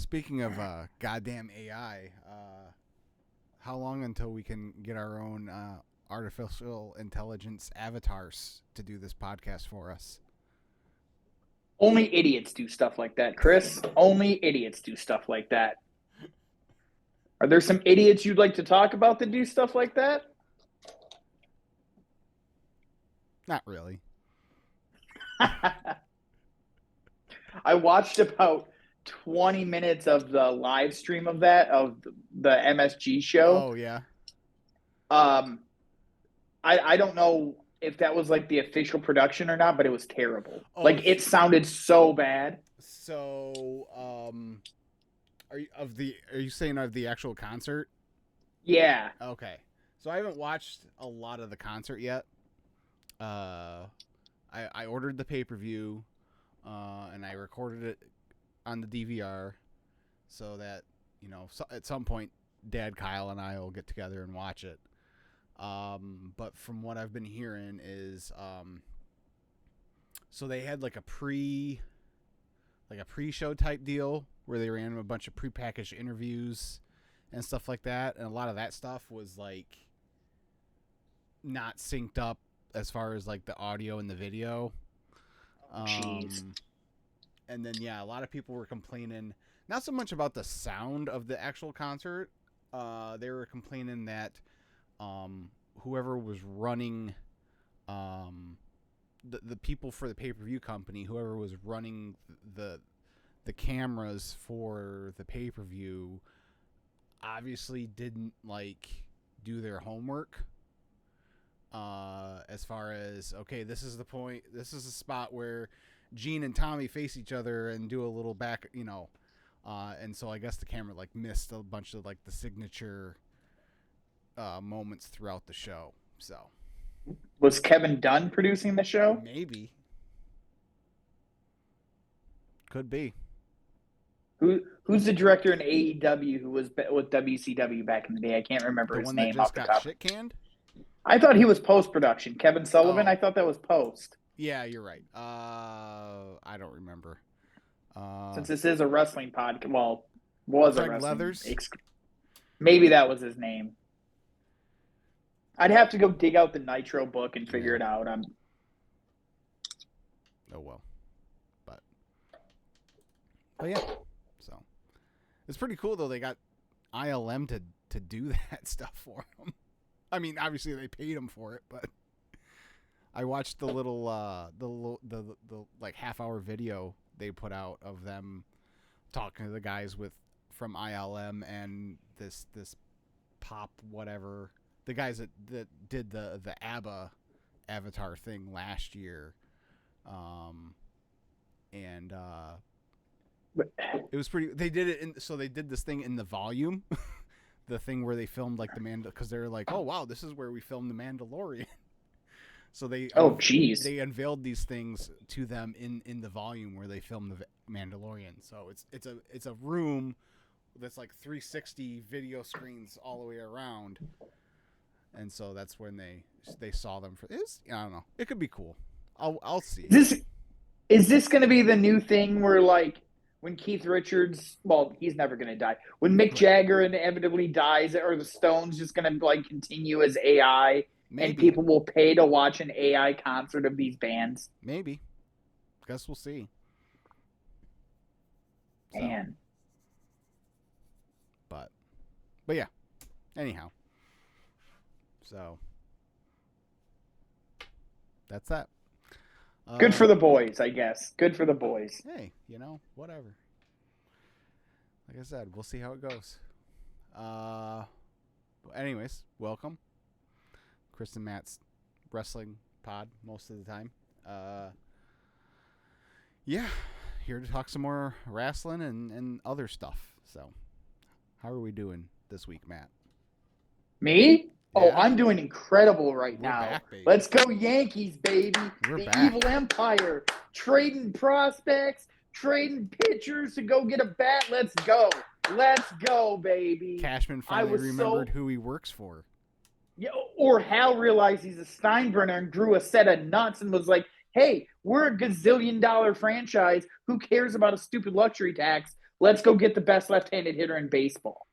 Speaking of goddamn AI, how long until we can get our own artificial intelligence avatars to do this podcast for us? Only idiots do stuff like that, Chris. Only idiots do stuff like that. Are there some idiots you'd like to talk about that do stuff like that? Not really. I watched about 20 minutes of the live stream of the MSG show. Oh, yeah. I don't know if that was like the official production or not, but it was terrible. Oh, like it sounded so bad. So, are you saying of the actual concert? Yeah. Okay. So I haven't watched a lot of the concert yet. I ordered the pay-per-view, and I recorded it on the DVR, so that at some point, Dad, Kyle, and I will get together and watch it. But from what I've been hearing is, so they had like a pre-show type deal where they ran a bunch of prepackaged interviews and stuff like that, and a lot of that stuff was like not synced up as far as like the audio and the video. Jeez. And then a lot of people were complaining not so much about the sound of the actual concert. They were complaining that whoever was running the people for the pay-per-view company, whoever was running the cameras for the pay-per-view, obviously didn't like do their homework. As far as, okay, this is the spot where Gene and Tommy face each other and do a little back, and so I guess the camera like missed a bunch of like the signature moments throughout the show. So was Kevin Dunn producing the show? Maybe. Could be. Who's the director in AEW who was with WCW back in the day? I can't remember his name off the top. The one that just got shit canned? I thought he was post-production. Kevin Sullivan, Oh. I thought that was post. Yeah, you're right. I don't remember. Since this is a wrestling podcast, well, was Craig a wrestling. Leathers? Maybe that was his name. I'd have to go dig out the Nitro book and figure it out. Oh, well. But yeah. So it's pretty cool, though. They got ILM to do that stuff for them. I mean, obviously they paid them for it, but I watched the little the like half-hour video they put out of them talking to the guys from ILM and this pop whatever, the guys that did the ABBA Avatar thing last year, and it was pretty. They did it so they did this thing in the volume. The thing where they filmed like because they're like, oh wow, this is where we filmed the Mandalorian. So they they unveiled these things to them in the volume where they filmed the Mandalorian. So it's a room that's like 360 video screens all the way around, and so that's when they saw them for this. I don't know. It could be cool. I'll see. Is this going to be the new thing where like, when Keith Richards, well, he's never going to die. When Mick Jagger inevitably dies, are the Stones just going to like continue as AI, Maybe. and people will pay to watch an AI concert of these bands? Maybe. Guess we'll see. Man. But yeah. Anyhow. So that's that. Good for the boys, I guess. Good for the boys. Hey, whatever. Like I said, we'll see how it goes. Anyways, welcome. Chris and Matt's wrestling pod most of the time. Yeah, here to talk some more wrestling and other stuff. So, how are we doing this week, Matt? Me? Yeah. Oh, I'm doing incredible right now. Back, let's go Yankees, baby. We're the back. Evil Empire. Trading prospects, trading pitchers to go get a bat. Let's go. Let's go, baby. Cashman finally remembered who he works for. Yeah, or Hal realized he's a Steinbrenner and drew a set of nuts and was like, hey, we're a gazillion-dollar franchise. Who cares about a stupid luxury tax? Let's go get the best left-handed hitter in baseball.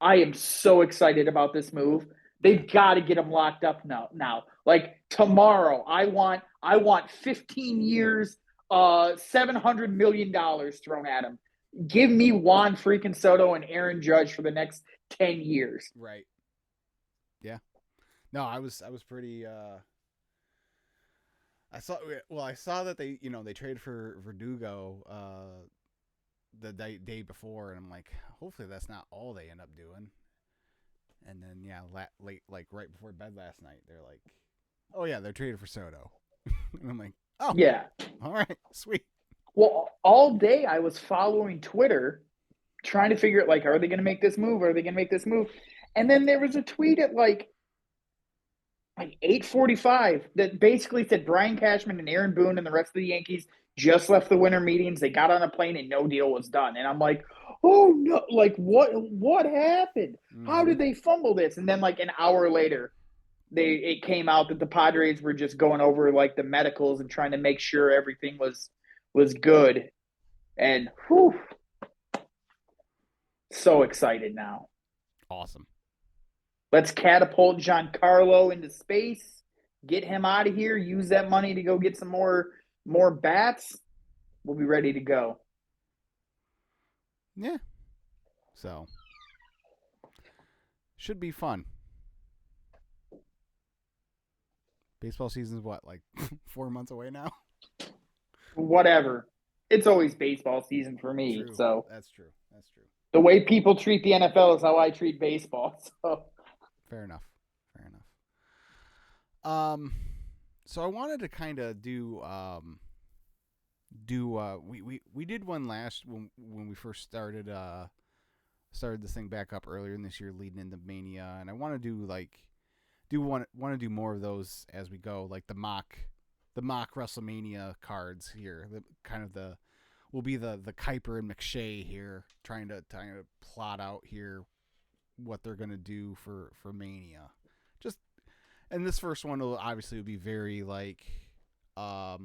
I am so excited about this move. They've got to get him locked up now. Like tomorrow, I want 15 years, $700 million thrown at him. Give me Juan freaking Soto and Aaron Judge for the next 10 years. Right. Yeah. No, I was pretty I saw that they traded for Verdugo the day before, and I'm like, hopefully that's not all they end up doing. And then late, like right before bed last night, they're like, oh yeah, they're traded for Soto. And I'm like, oh yeah, all right, sweet. Well, all day I was following Twitter, trying to figure out, like, are they going to make this move? Are they going to make this move? And then there was a tweet at like 8:45 that basically said Brian Cashman and Aaron Boone and the rest of the Yankees just left the winter meetings. They got on a plane and no deal was done. And I'm like, oh no, like what happened? Mm-hmm. How did they fumble this? And then like an hour later, it came out that the Padres were just going over like the medicals and trying to make sure everything was good. And whew, so excited now. Awesome. Let's catapult Giancarlo into space, get him out of here, use that money to go get some more bats. We'll be ready to go. Yeah. So, should be fun. Baseball season's what, like 4 months away now? Whatever. It's always baseball season for me. True. So That's true. The way people treat the NFL is how I treat baseball. So Fair enough. So I wanted to kind of do we did one last when we first started this thing back up earlier in this year leading into Mania, and I want to want to do more of those as we go, like the mock WrestleMania cards here. Will be the Kuiper and McShay here, trying to plot out here what they're gonna do for Mania. And this first one will obviously be very like, other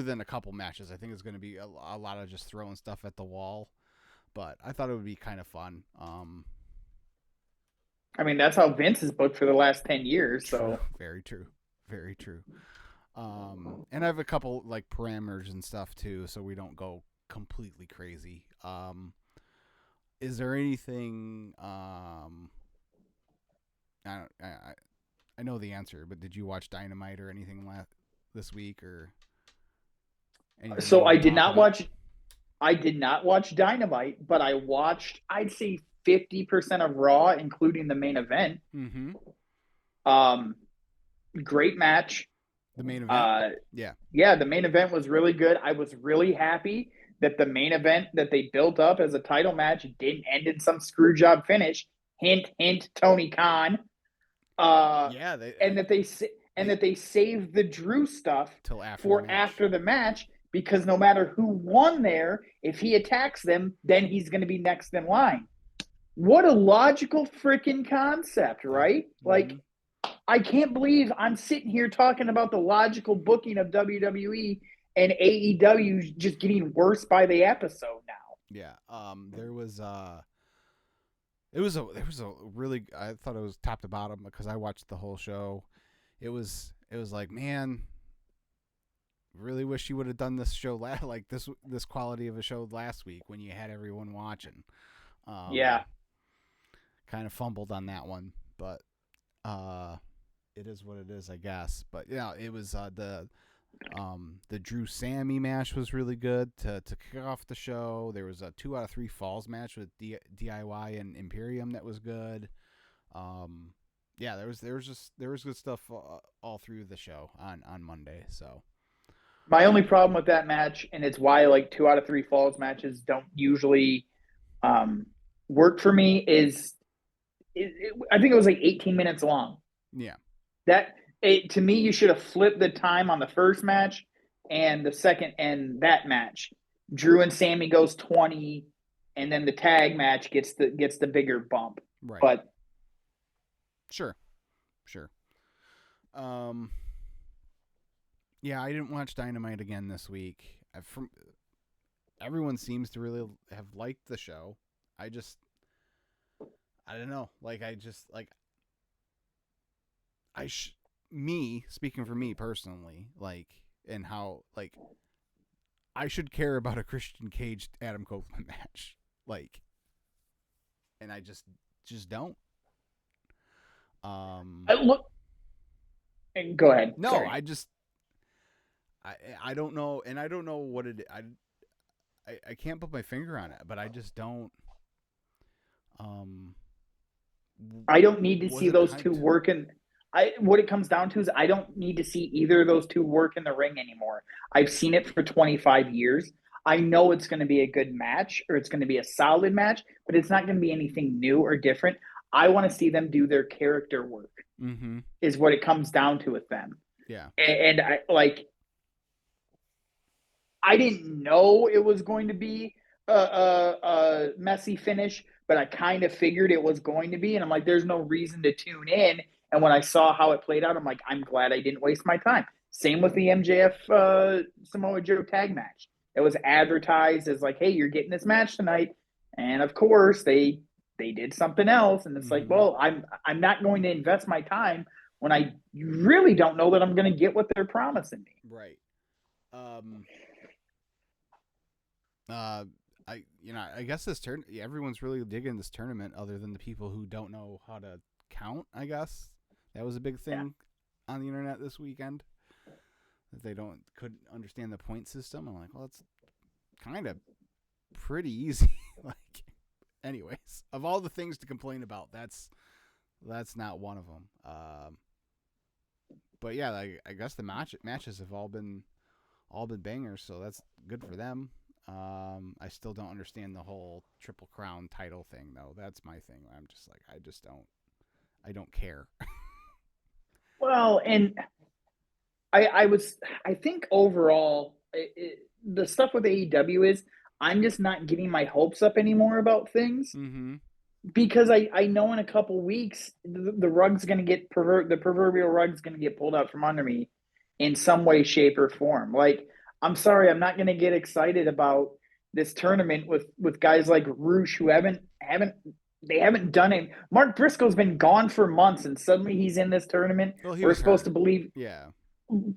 than a couple matches, I think it's going to be a lot of just throwing stuff at the wall. But I thought it would be kind of fun. I mean, that's how Vince is booked for the last 10 years. So very true. And I have a couple like parameters and stuff too, so we don't go completely crazy. Is there anything? I know the answer, but did you watch Dynamite or anything this week or? So I did not watch. I did not watch Dynamite, but I watched, I'd say 50% of Raw, including the main event. Mm-hmm. Great match. The main event. Yeah, the main event was really good. I was really happy that the main event that they built up as a title match didn't end in some screw job finish. Hint, hint, Tony Khan. That they saved the Drew stuff till after the match, because no matter who won there, if he attacks them, then he's going to be next in line. What a logical freaking concept, right? Mm-hmm. Like, I can't believe I'm sitting here talking about the logical booking of WWE and AEW just getting worse by the episode now. Yeah. It was a really, I thought it was top to bottom because I watched the whole show. It was like, man, really wish you would have done this show like this quality of a show last week when you had everyone watching. Kind of fumbled on that one, but it is what it is, I guess. But yeah, it was the Drew Sammy match was really good to kick off the show. There was a 2 out of 3 falls match with DIY and Imperium that was good. There was good stuff all through the show on Monday. So my only problem with that match, and it's why like 2 out of 3 falls matches don't usually work for me, is I think it was like 18 minutes long. Yeah. To me, you should have flipped the time on the first match and the second and that match. Drew and Sammy goes 20, and then the tag match gets the bigger bump. Right. But sure. Yeah, I didn't watch Dynamite again this week. Everyone seems to really have liked the show. I don't know. Like, me, speaking for me personally, like, and how, like, I should care about a Christian Cage Adam Copeland match. Like, and I just don't. Look, go ahead. No, Sorry. I don't know, and I don't know what it. I can't put my finger on it, but I just don't. I don't need to see those two hyped? work in. What it comes down to is I don't need to see either of those two work in the ring anymore. I've seen it for 25 years. I know it's going to be a good match or it's going to be a solid match, but it's not going to be anything new or different. I want to see them do their character work. Mm-hmm. Is what it comes down to with them. Yeah. And I didn't know it was going to be a messy finish, but I kind of figured it was going to be. And I'm like, there's no reason to tune in. And when I saw how it played out, I'm like, I'm glad I didn't waste my time. Same with the MJF Samoa Joe tag match. It was advertised as like, hey, you're getting this match tonight. And of course, they did something else. And it's like, well, I'm not going to invest my time when I really don't know that I'm going to get what they're promising me. Right. I guess everyone's really digging this tournament other than the people who don't know how to count, I guess. That was a big thing on the internet this weekend. That they couldn't understand the point system. I'm like, well, it's kind of pretty easy. Like, anyways, of all the things to complain about, that's not one of them. But yeah, I guess the matches have all been bangers, so that's good for them. I still don't understand the whole Triple Crown title thing, though. That's my thing. I'm just like, I don't care. Well, and I think overall, the stuff with AEW is I'm just not getting my hopes up anymore about things. Mm-hmm. Because I know in a couple weeks the rug's going to get the proverbial rug's going to get pulled out from under me in some way, shape, or form. Like, I'm sorry, I'm not going to get excited about this tournament with guys like Roosh who haven't done it. Mark Briscoe's been gone for months, and suddenly he's in this tournament. Well, we're supposed to believe,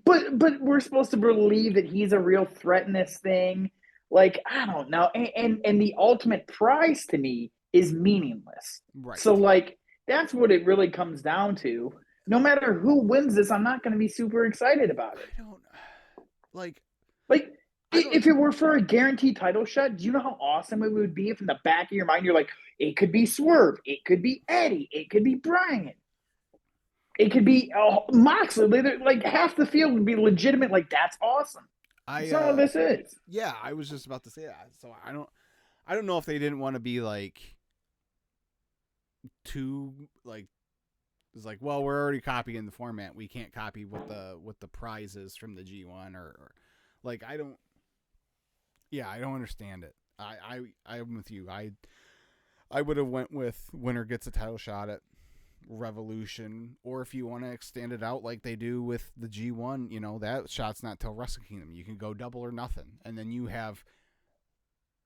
but we're supposed to believe that he's a real threat in this thing. Like, I don't know, and the ultimate prize to me is meaningless. Right. So, like, that's what it really comes down to. No matter who wins this, I'm not going to be super excited about it. I don't like if it were for a guaranteed title shot, do you know how awesome it would be if in the back of your mind you're like, it could be Swerve, it could be Eddie, it could be Brian, it could be Moxley. Like, half the field would be legitimate. Like, that's awesome. That's not what this is. Yeah, I was just about to say that. So I don't know if they didn't want to be like too like. It's like, well, we're already copying the format. We can't copy what the prize is from the G1 or like, I don't understand it. I'm with you. I would have went with winner gets a title shot at Revolution, or if you want to extend it out like they do with the G1, that shot's not till Wrestle Kingdom. You can go double or nothing, and then you have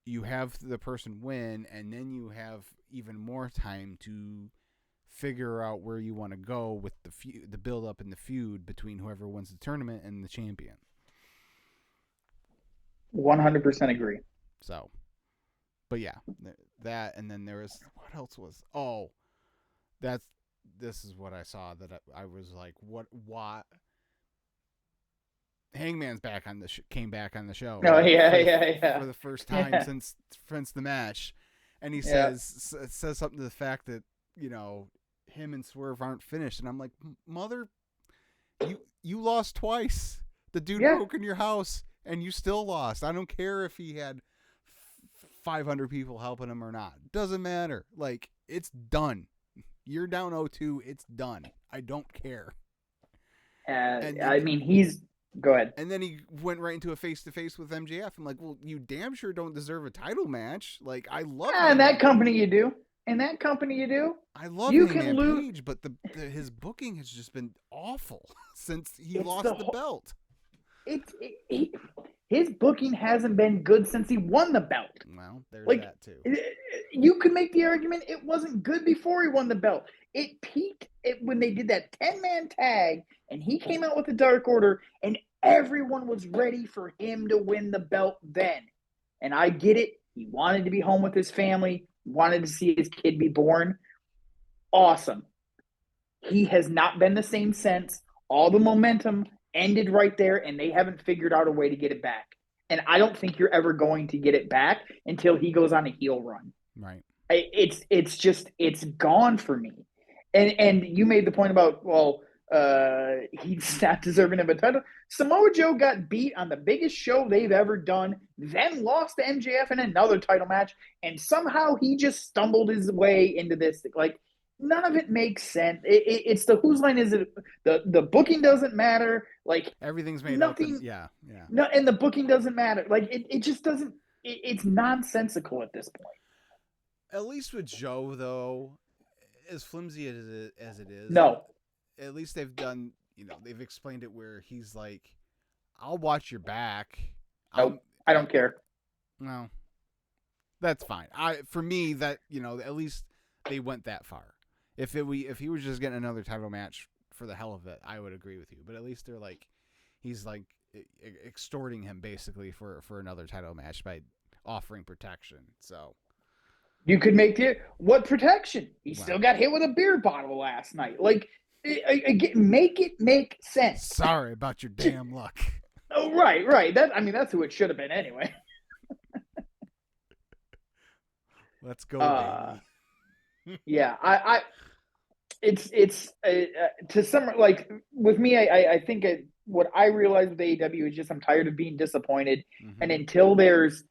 the person win, and then you have even more time to figure out where you want to go with the build up and the feud between whoever wins the tournament and the champion. 100% agree. So, but yeah, that, and then there was, what else was? Oh, this is what I saw that I was like, what? Hangman's came back on the show. Oh, right? yeah. For the first time since the match, and he says something to the fact that him and Swerve aren't finished, and I'm like, mother, you lost twice. The dude broke in your house, and you still lost. I don't care if he had 500 people helping him or not. Doesn't matter. Like, it's done. You're down 0-2. It's done. I don't care. Go ahead. And then he went right into a face-to-face with MJF. I'm like, well, you damn sure don't deserve a title match. Like, I love him. In that company you do. I love Hangman Page, but his booking has just been awful since he lost the belt. his booking hasn't been good since he won the belt. Well, there's Like, that too. you could make the argument it wasn't good before he won the belt. It peaked when they did that 10-man tag and he came out with the Dark Order and everyone was ready for him to win the belt then. And I get it. He wanted to be home with his family, wanted to see his kid be born. Awesome. He has not been the same since. All the momentum ended right there, and they haven't figured out a way to get it back. And I don't think you're ever going to get it back until he goes on a heel run. Right. It's gone for me. And you made the point about, well, he's not deserving of a title. Samoa Joe got beat on the biggest show they've ever done, then lost to MJF in another title match, and somehow he just stumbled his way into this. Like, none of it makes sense. It's the whose line is it? The booking doesn't matter. Like, Everything's made nothing. up. Yeah. No, and the booking doesn't matter. Like, it just doesn't. It's nonsensical at this point. At least with Joe, though, as flimsy as it is, No. At least they've done, they've explained it where he's like, I'll watch your back. Nope, I don't care. No, that's fine. For me, that, at least they went that far. If he was just getting another title match for the hell of it, I would agree with you. But at least they're like, he's like extorting him basically for another title match by offering protection. So you could make what protection? He still got hit with a beer bottle last night. Like, make it make sense. Sorry about your damn luck. Oh, right. That's who it should have been anyway. Let's go, baby. Yeah, it's to some, like, with me, I think what I realized with AEW is just I'm tired of being disappointed, and until there's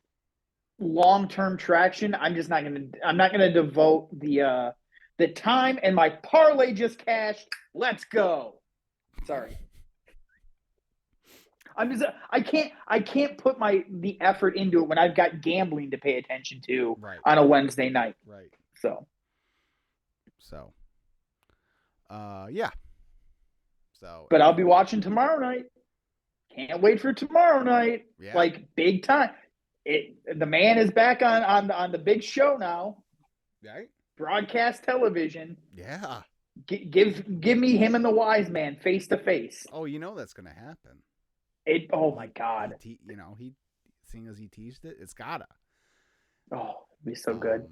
long-term traction, I'm not gonna devote the time, and my parlay just cashed. Let's go. Sorry. I can't put the effort into it when I've got gambling to pay attention to on a Wednesday night. Right. So yeah. So, but I'll be watching tomorrow night. Can't wait for tomorrow night. Yeah. Like, big time. The man is back on the big show now. Right. Broadcast television. Yeah. Give me him and the wise man face to face. Oh, that's gonna happen. Oh my God. He seeing as he teased it, it's gotta. Oh, it'd be so good.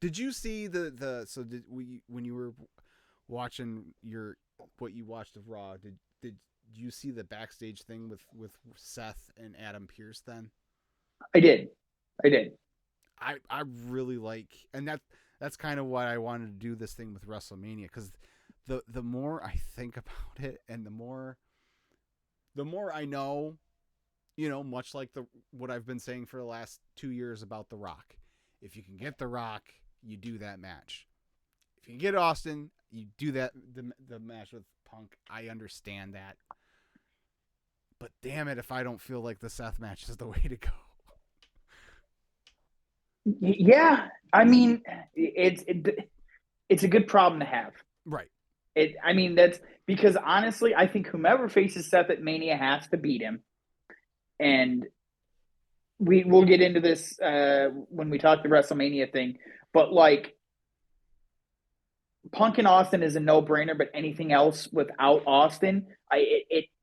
Did you see when you were watching what you watched of Raw? Did you see the backstage thing with Seth and Adam Pearce then? I did. I really like, and that's kind of why I wanted to do this thing with WrestleMania, because the more I think about it, and the more I know, much like what I've been saying for the last 2 years about The Rock. If you can get The Rock, you do that match. If you can get Austin, you do that the match with Punk. I understand that. But damn it if I don't feel like the Seth match is the way to go. Yeah, I mean, it's a good problem to have. Right. That's because, honestly, I think whomever faces Seth at Mania has to beat him. And we'll get into this when we talk the WrestleMania thing. But, like, Punk and Austin is a no-brainer, but anything else without Austin,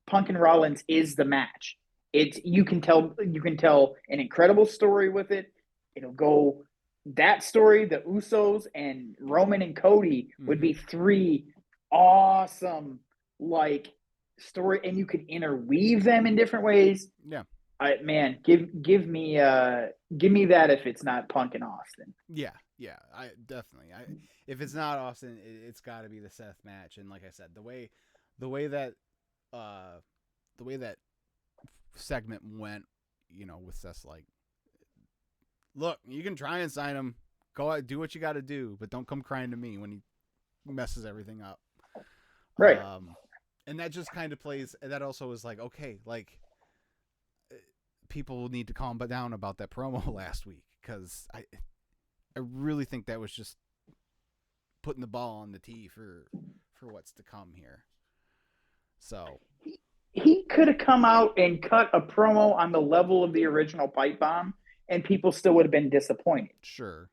Punk and Rollins is the match. You can tell an incredible story with it. It'll go that story, the Usos and Roman and Cody would be 3 awesome, like, story, and you could interweave them in different ways. Yeah. Give me that if it's not Punk and Austin. Yeah. I definitely. If it's not Austin, it's got to be the Seth match. And like I said, the way that segment went, with Seth's like, look, you can try and sign him. Go out, do what you got to do, but don't come crying to me when he messes everything up. Right. And that just kind of plays. That also is like, okay, like, people will need to calm down about that promo last week, because I really think that was just putting the ball on the tee for what's to come here. So he could have come out and cut a promo on the level of the original Pipe Bomb, and people still would have been disappointed. Sure.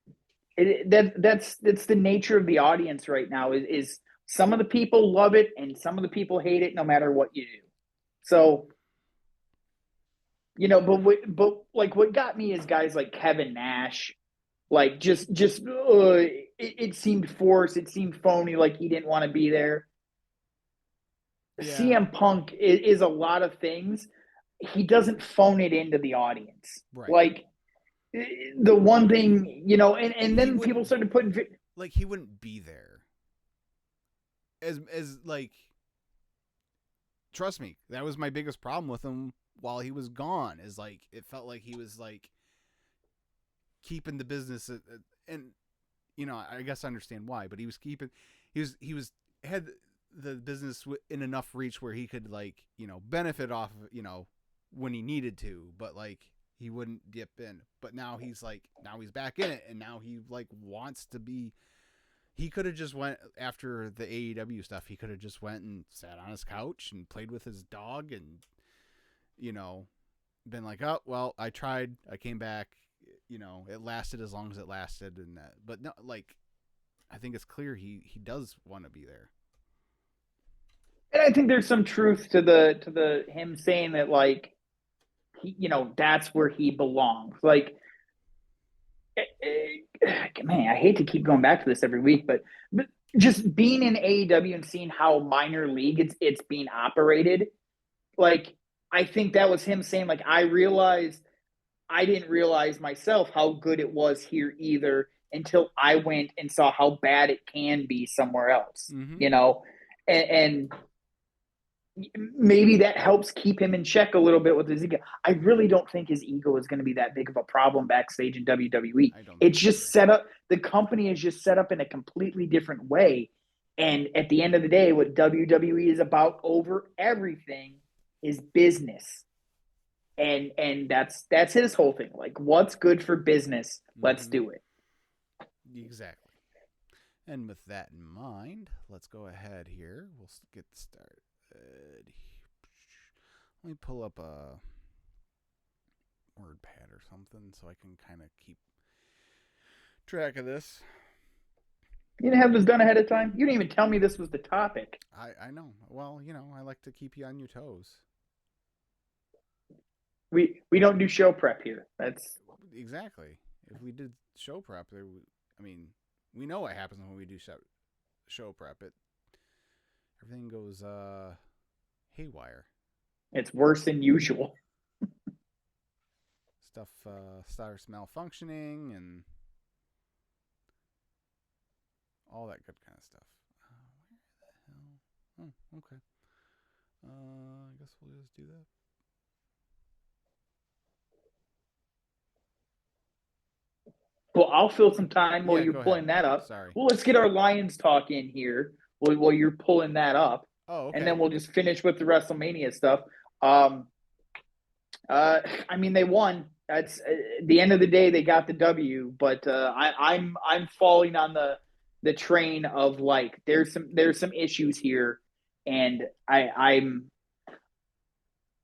That's the nature of the audience right now. Is some of the people love it and some of the people hate it, no matter what you do. So, but like what got me is guys like Kevin Nash, like it seemed forced, it seemed phony, like he didn't want to be there. Yeah. CM Punk is a lot of things. He doesn't phone it into the audience. Right. Like the one thing, and then people started putting like he wouldn't be there. As like, trust me, that was my biggest problem with him while he was gone. Is like it felt like he was like keeping the business, and I guess I understand why, but he was had the business in enough reach where he could like benefit off of when he needed to, but like he wouldn't dip in. But now he's back in it, and now he like wants to be. He could have just went after the AEW stuff. He could have just went and sat on his couch and played with his dog and been like, oh well, I tried, I came back. It lasted as long as it lasted, and that. But no, like I think it's clear he does want to be there. And I think there's some truth to the him saying that, like, he, that's where he belongs. Like, man, I hate to keep going back to this every week, but just being in AEW and seeing how minor league it's being operated, like, I think that was him saying, like, I didn't realize myself how good it was here either until I went and saw how bad it can be somewhere else, and maybe that helps keep him in check a little bit with his ego. I really don't think his ego is going to be that big of a problem backstage in WWE. It's just set up. The company is just set up in a completely different way. And at the end of the day, what WWE is about over everything is business. And that's his whole thing. Like, what's good for business? Let's do it. Exactly. And with that in mind, let's go ahead here. We'll get started. Let me pull up a WordPad or something so I can kind of keep track of this. You didn't have this done ahead of time? You didn't even tell me this was the topic. I know. Well, I like to keep you on your toes. We don't do show prep here. That's exactly. If we did show prep, we know what happens when we do show prep. Everything goes haywire. It's worse than usual. Stuff starts malfunctioning and all that good kind of stuff. Where the hell? Oh, okay. I guess we'll just do that. Well, I'll fill some time while you're pulling that up. Sorry. Well, let's get our Lions talk in here while you're pulling that up. Oh, okay. And then we'll just finish with the WrestleMania stuff. They won. That's at the end of the day, they got the W. But I'm falling on the train of, like, there's some issues here, and I'm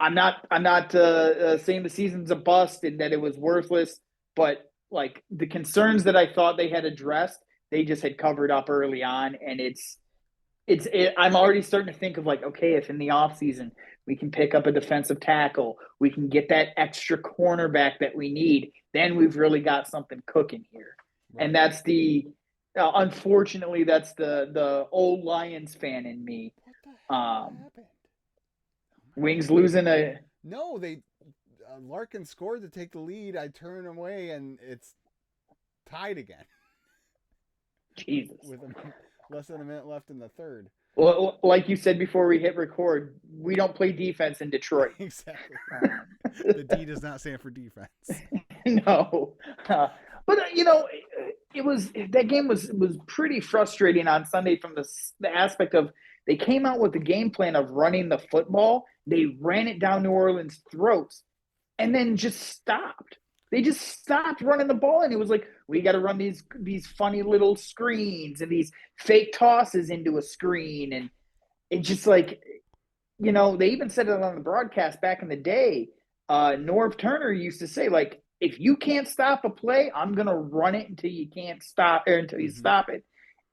not saying the season's a bust and that it was worthless, but like the concerns that I thought they had addressed, they just had covered up early on, and I'm already starting to think of, like, okay, if in the offseason we can pick up a defensive tackle, we can get that extra cornerback that we need, then we've really got something cooking here. Right. And that's unfortunately, that's the old Lions fan in me. What the hell happened? Wings losing a... No, they... Larkin scored to take the lead. I turn away, and it's tied again. Jesus. With less than a minute left in the third. Well, like you said before we hit record, we don't play defense in Detroit. Exactly. The D does not stand for defense. No. But, that game was pretty frustrating on Sunday from the aspect of they came out with the game plan of running the football. They ran it down New Orleans' throats and then just stopped. They just stopped running the ball, and it was like, we got to run these funny little screens and these fake tosses into a screen, and it just like they even said it on the broadcast back in the day. Norv Turner used to say, like, if you can't stop a play, I'm gonna run it until you can't stop, or until you stop it.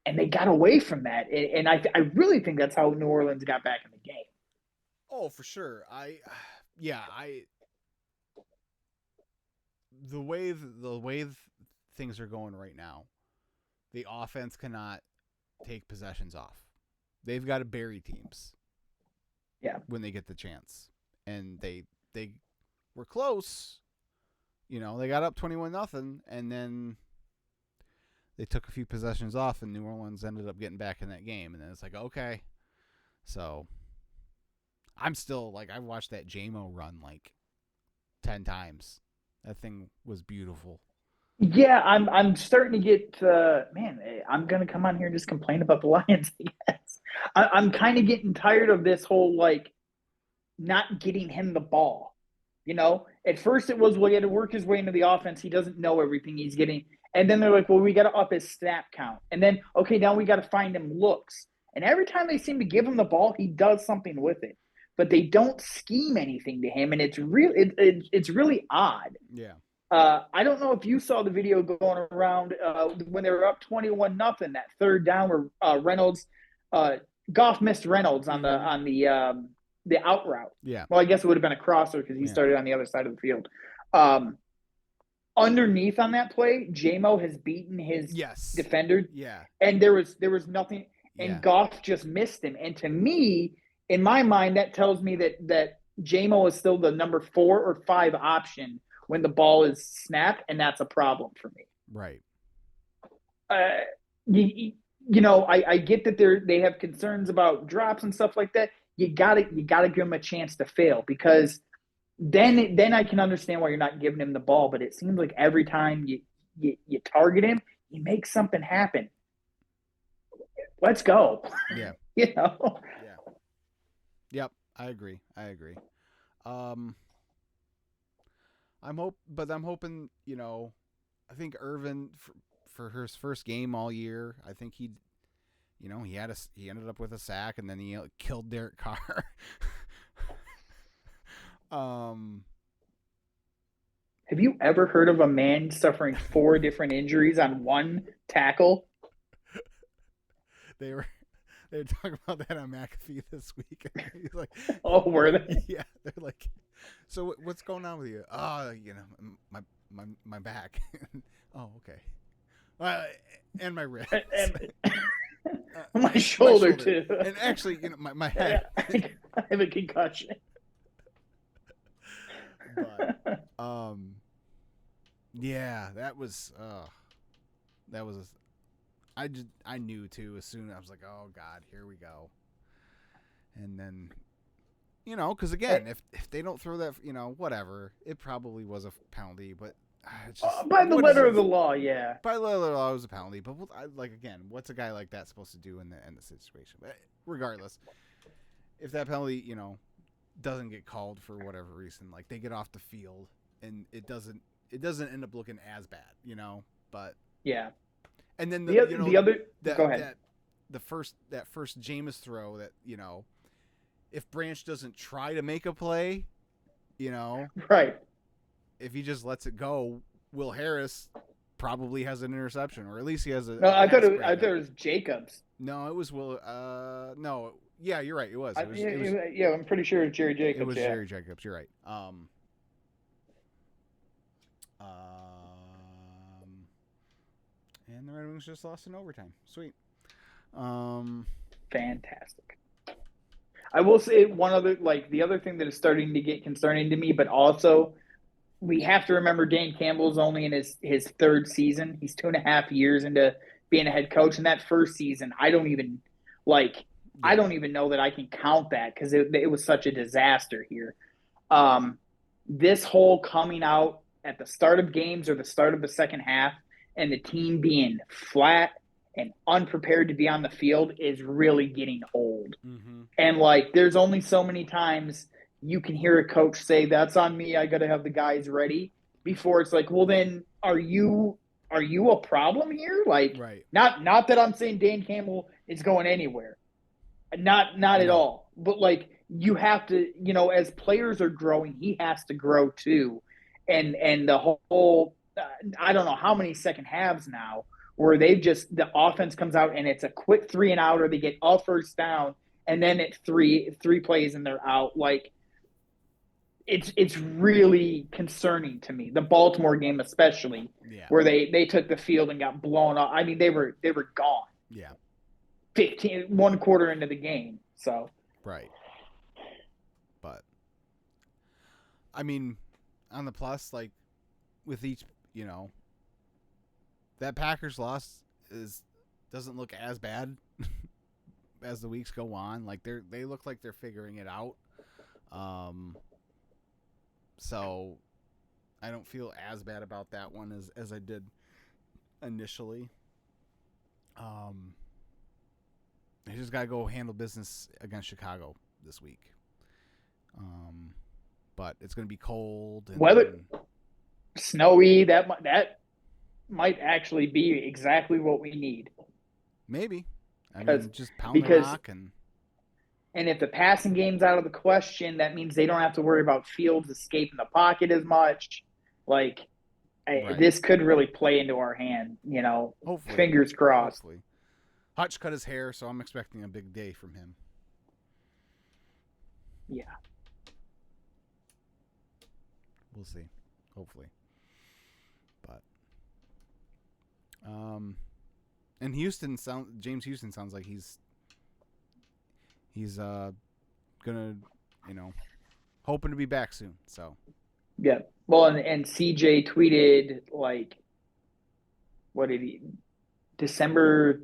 And they got away from that, and I really think that's how New Orleans got back in the game. Oh, for sure. The way things are going right now, the offense cannot take possessions off. They've got to bury teams. Yeah. When they get the chance, and they were close. They got up 21-0, and then they took a few possessions off, and New Orleans ended up getting back in that game. And then it's like, okay, so I'm still like, I watched that JMO run like 10 times. That thing was beautiful. Yeah, I'm starting to get man. I'm gonna come on here and just complain about the Lions. Yes, I'm kind of getting tired of this whole like not getting him the ball. At first it was, well, he had to work his way into the offense. He doesn't know everything he's getting, and then they're like, well, we got to up his snap count, and then okay, now we got to find him looks. And every time they seem to give him the ball, he does something with it, but they don't scheme anything to him, and it's it's really odd. Yeah. I don't know if you saw the video going around when they were up 21-0, that third down where Reynolds, Goff missed Reynolds on the out route. Yeah. Well, I guess it would have been a crosser because he started on the other side of the field. Underneath on that play, JMO has beaten his defender. Yeah. And there was nothing, and Goff just missed him. And to me, in my mind, that tells me that JMO is still the number 4 or 5 option when the ball is snapped, and that's a problem for me. Right. I get that they have concerns about drops and stuff like that. You gotta give him a chance to fail, because then I can understand why you're not giving him the ball. But it seems like every time you target him, he makes something happen. Let's go. Yeah. Yeah. Yep. I agree. I'm hoping, I think Irvin for his first game all year, I think he ended up with a sack, and then he killed Derek Carr. Have you ever heard of a man suffering 4 different injuries on one tackle? They were talking about that on McAfee this week. He's like, oh, were they? Yeah, they're like, so what's going on with you? Oh, my back. Oh, okay. And my wrist. My shoulder too. And actually, my head. I have a concussion. But, yeah, that was I knew too as soon as I was like, oh God, here we go. And then, because again, if they don't throw that, whatever, it probably was a penalty, but it's just, by the letter of the law, yeah. By the letter of the law, it was a penalty. But again, what's a guy like that supposed to do in the situation? But regardless, if that penalty, doesn't get called for whatever reason, like they get off the field and it doesn't end up looking as bad, But yeah. And then the other go ahead. That first Jameis throw that, if Branch doesn't try to make a play, right. If he just lets it go, Will Harris probably has an interception, or at least he has a. No, I thought it was Jacobs. No, it was Will. No, yeah, you're right. It was. Yeah, I'm pretty sure it's Jerry Jacobs. It was Jerry Jacobs. You're right. And the Red Wings just lost in overtime. Sweet. Fantastic. I will say one other, the other thing that is starting to get concerning to me, but also we have to remember Dan Campbell's only in his 3rd season. He's 2.5 years into being a head coach. And that first season, I don't even know that I can count that, because it was such a disaster here. This whole coming out at the start of games or the start of the second half and the team being flat and unprepared to be on the field is really getting old. Mm-hmm. And there's only so many times you can hear a coach say, that's on me, I got to have the guys ready, before it's like, well, then are you a problem here? Right. Not that I'm saying Dan Campbell is going anywhere. Not at all. But you have to, as players are growing, he has to grow too. And the whole, I don't know how many second halves now where the offense comes out and it's a quick 3-and-out, or they get all first down, and then it's three plays and they're out. Like, it's really concerning to me. The Baltimore game especially, Yeah. where they took the field and got blown up. I mean, they were gone. Yeah. 1 quarter into the game. So Right. But I mean, on the plus, like with each, that Packers loss doesn't look as bad as the weeks go on. Like they look like they're figuring it out. So I don't feel as bad about that one as I did initially. They just got to go handle business against Chicago this week. But it's going to be cold. And weather, snowy. That might actually be exactly what we need. Maybe. I mean, just pound the rock and if the passing game's out of the question, that means they don't have to worry about Fields escaping the pocket as much. Like, right. This could really play into our hand. Hopefully. Fingers crossed. Hopefully. Hutch cut his hair, so I'm expecting a big day from him. Yeah. We'll see. Hopefully. But and James Houston sounds like he's gonna, hoping to be back soon. So yeah. Well, and CJ tweeted, like, what did he? December,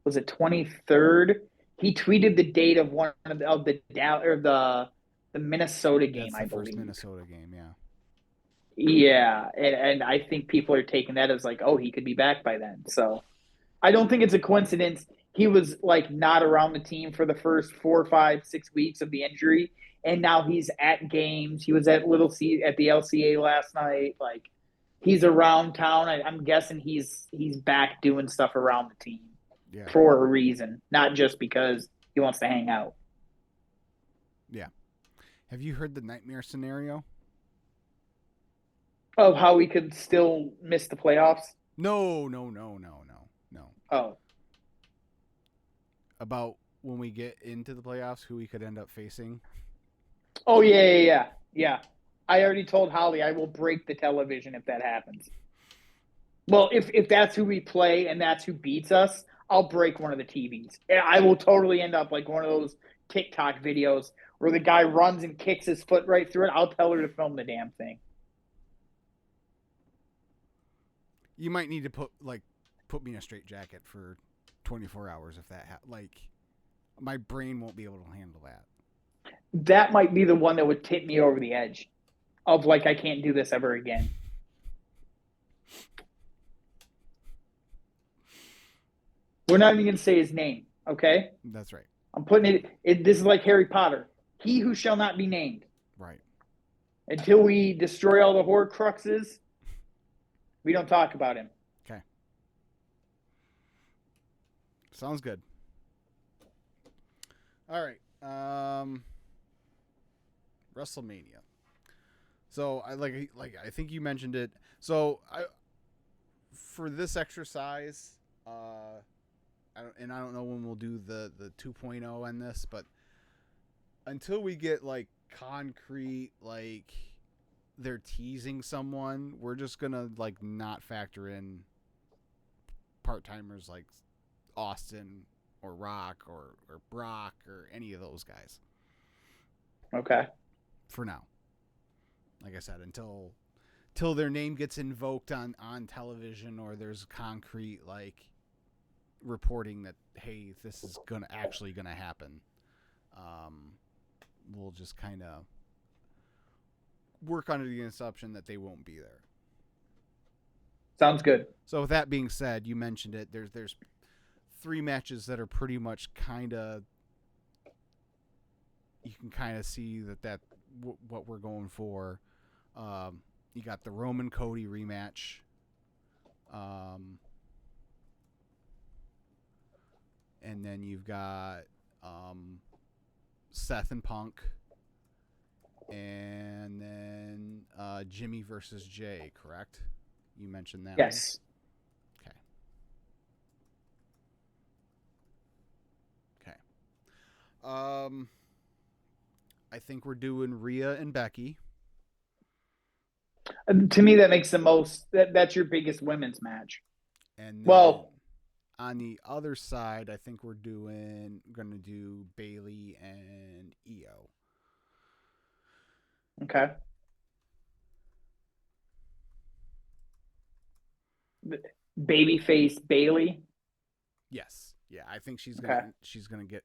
was it 23rd? He tweeted the date of one of the Minnesota game. That's the I believe. First Minnesota game, yeah. Yeah, and I think people are taking that as like, oh, he could be back by then. So I don't think it's a coincidence. He was like not around the team for the first 4, 5, 6 weeks of the injury, and now he's at games. He was at Little C at the LCA last night. Like, he's around town. I'm guessing he's back doing stuff around the team for a reason, not just because he wants to hang out. Yeah. Have you heard the nightmare scenario? Of how we could still miss the playoffs? No. Oh. About when we get into the playoffs, who we could end up facing? Oh, yeah. I already told Holly I will break the television if that happens. Well, if that's who we play and that's who beats us, I'll break one of the TVs. I will totally end up like one of those TikTok videos where the guy runs and kicks his foot right through it. I'll tell her to film the damn thing. You might need to put me in a straitjacket for 24 hours if that my brain won't be able to handle that. That might be the one that would tip me over the edge of like, I can't do this ever again. We're not even going to say his name, okay? That's right. I'm putting it. This is like Harry Potter. He who shall not be named. Right. Until we destroy all the Horcruxes, we don't talk about him. Okay. Sounds good. All right. WrestleMania. So I I think you mentioned it. So for this exercise, I don't know when we'll do the 2.0 on this, but until we get like concrete, like they're teasing someone, we're just gonna like not factor in part-timers like Austin or Rock or Brock or any of those guys. Okay. For now. Like I said, until their name gets invoked on television or there's concrete like reporting that, hey, this is actually gonna happen. We'll just kind of work under the assumption that they won't be there. Sounds good. So with that being said, you mentioned it. There's 3 matches that are pretty much kind of, you can kind of see that what we're going for. You got the Roman Cody rematch. And then you've got Seth and Punk, and then Jimmy versus Jay. Correct? You mentioned that. Yes. One? Okay. I think we're doing Rhea and Becky. To me, that makes the most. That's your biggest women's match. And then Well, on the other side, I think we're going to do Bayley and Io. okay. Babyface Bailey. Yes. Yeah, I think she's Okay. gonna get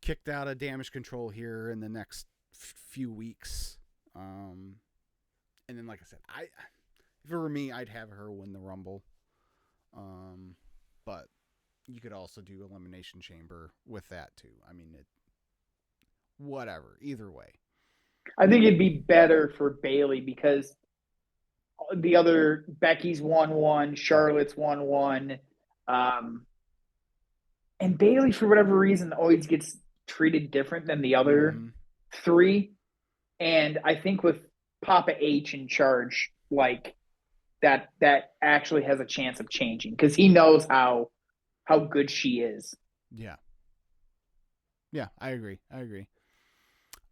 kicked out of Damage Control here in the next few weeks. And then, like I said, if it were me, I'd have her win the Rumble. But you could also do Elimination Chamber with that too. I mean, whatever. Either way. I think it'd be better for Bailey because the other Becky's 1-1, Charlotte's 1-1, and Bailey for whatever reason always gets treated different than the other three. And I think with Papa H in charge, like that actually has a chance of changing because he knows how good she is. Yeah. Yeah, I agree.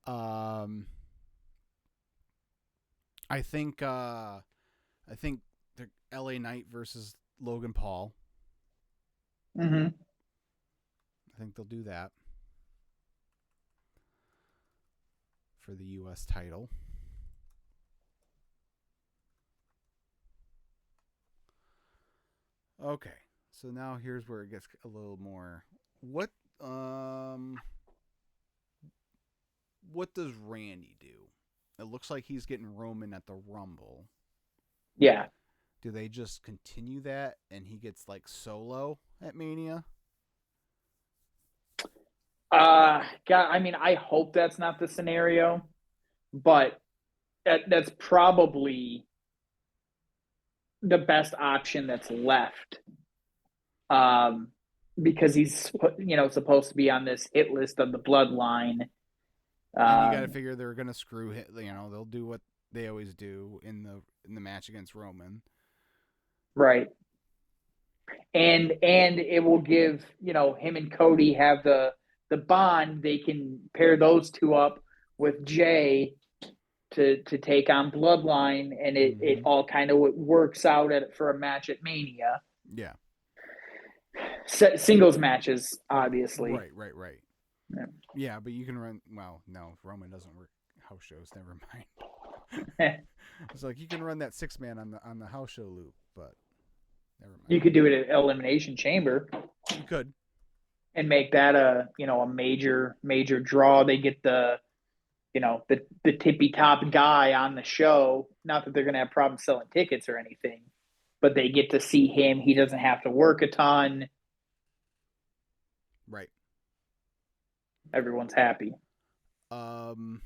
I think the LA Knight versus Logan Paul. Mm-hmm. I think they'll do that for the U.S. title. Okay, so now here's where it gets a little more. What does Randy do? It looks like he's getting Roman at the Rumble. Yeah. Do they just continue that and he gets like solo at Mania? God, I mean, I hope that's not the scenario, but that's probably the best option that's left. Because he's supposed to be on this hit list of the bloodline. And you got to figure they're going to screw him. They'll do what they always do in the match against Roman. Right. And it will give, him and Cody have the bond. They can pair those two up with Jay to take on Bloodline, and it all kind of works out for a match at Mania. Yeah. Singles matches, obviously. Right. Yeah, but you can run. Well, no, Roman doesn't work house shows. Never mind. It's like you can run that 6-man on the house show loop, but never mind. You could do it at Elimination Chamber. You could, and make that a major draw. They get the tippy top guy on the show. Not that they're going to have problems selling tickets or anything, but they get to see him. He doesn't have to work a ton. Right. Everyone's happy. Gunther.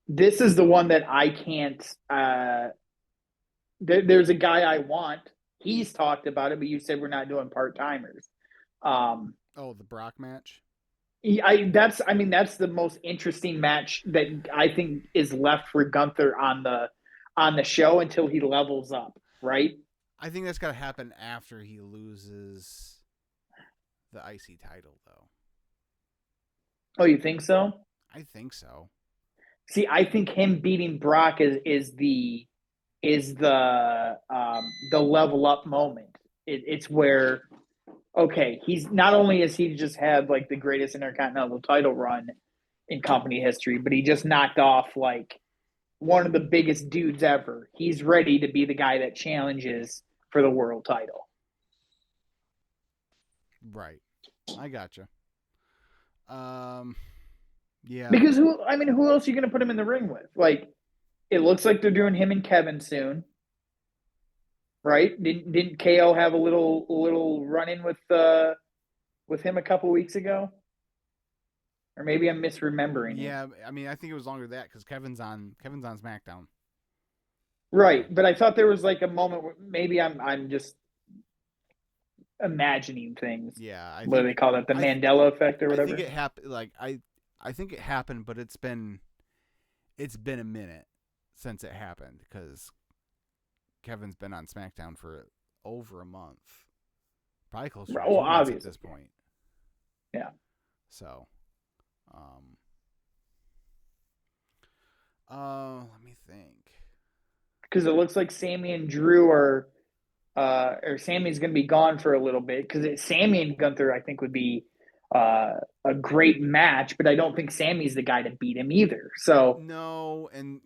This is the one that I can't. There's a guy I want. He's talked about it, but you said we're not doing part-timers. The Brock match? That's the most interesting match that I think is left for Gunther on the show until he levels up, right? I think that's got to happen after he loses the IC title, though. Oh, you think so? I think so. See, I think him beating Brock is the level up moment. It's where, okay, he's not only has he just had like the greatest Intercontinental title run in company history, but he just knocked off like one of the biggest dudes ever. He's ready to be the guy that challenges for the world title. Right. I gotcha. Yeah. Because who else are you going to put him in the ring with? Like, it looks like they're doing him and Kevin soon, right? Didn't KO have a little run in with him a couple weeks ago? Or maybe I'm misremembering. Yeah, I mean, I think it was longer than that because Kevin's on SmackDown. Right, but I thought there was like a moment where maybe I'm just imagining things. Yeah, What do they call that? The Mandela effect or whatever? I think it happened. Like I think it happened, but it's been a minute since it happened because Kevin's been on SmackDown for over a month, probably closer to 2 months obviously. at this point. Yeah. So, let me think. Because it looks like Sammy and Drew are, or Sammy's going to be gone for a little bit. Because Sammy and Gunther, I think, would be a great match, but I don't think Sammy's the guy to beat him either. So no, and